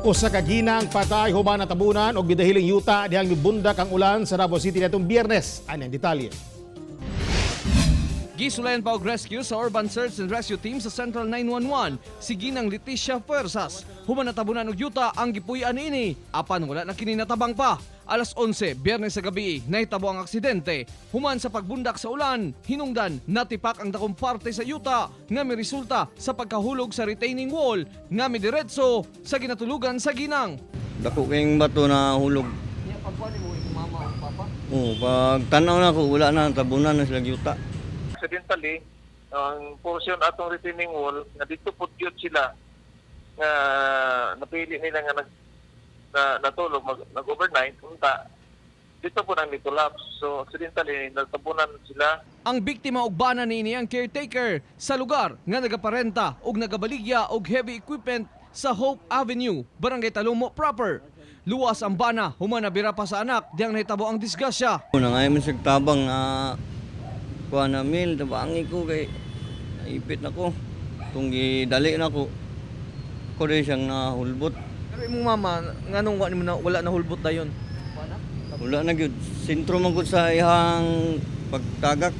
Usa ka ginang patay human natabunan og bidahiling yuta dihang mibundak ang ulan sa Davao City nitong Biyernes. Ano ang detalye? Gisulayan pa og rescue sa Urban Search and Rescue Team sa Central 911 si Ginang Leticia Fuerzas. Human natabunan og yuta ang gipuy-an niini apan wala na kini natabang pa. Alas 11 Biyernes sa gabi nahitabo ang aksidente. Human sa pagbundak sa ulan, hinungdan natipak ang dakong parte sa yuta nga may resulta sa pagkahulog sa retaining wall nga may diretso sa ginatulugan sa Ginang. Dako kayong bato na hulog. Niya pagkuan mo mama o papa. Oo, pag tanaw na ko, wala na, tabunan na sila yuta. Accidentally, ang portion atong retaining wall, na dito po yun sila nga napili nila nga natulog, nag-overnight, unta, dito po nang nitulaps. So, accidentally, natabunan sila. Ang biktima og bana niini ang caretaker sa lugar nga nagaparenta og nagabaligya og heavy equipment sa Hope Avenue, Barangay Talumo proper. Luwas ang bana, human nabira pa sa anak, diyang nahitabo ang disgrasya. Una nga yung tabang na kuha na mil, tabangi ko kay naipit na ko. Tunggi dali na ko. Ko rin siyang nahulbot. Pero imong mama, nganong wala na hulbot dayon? Wala na gyud. Sentro man gud sa ihang pagtagak.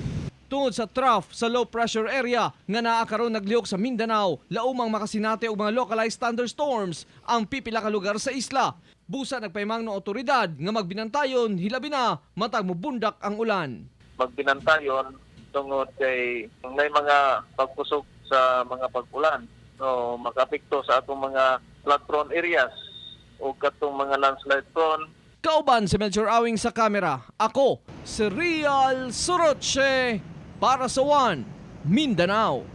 Tungod sa trough sa low pressure area nga naa karon naglihok sa Mindanao, laumang makasinati og mga localized thunderstorms ang pipila ka lugar sa isla. Busa nagpaymang ng otoridad nga magbinantayon hilabi na matag mobundak ang ulan. Magbinantayon tungod kay may mga pagpusok sa mga pag-ulan. So, mag-apekto sa atong mga flood-prone areas o katong mga landslide-prone. Kauban si Melchor Awing sa kamera. Ako, si Real Soroche para sa One Mindanao.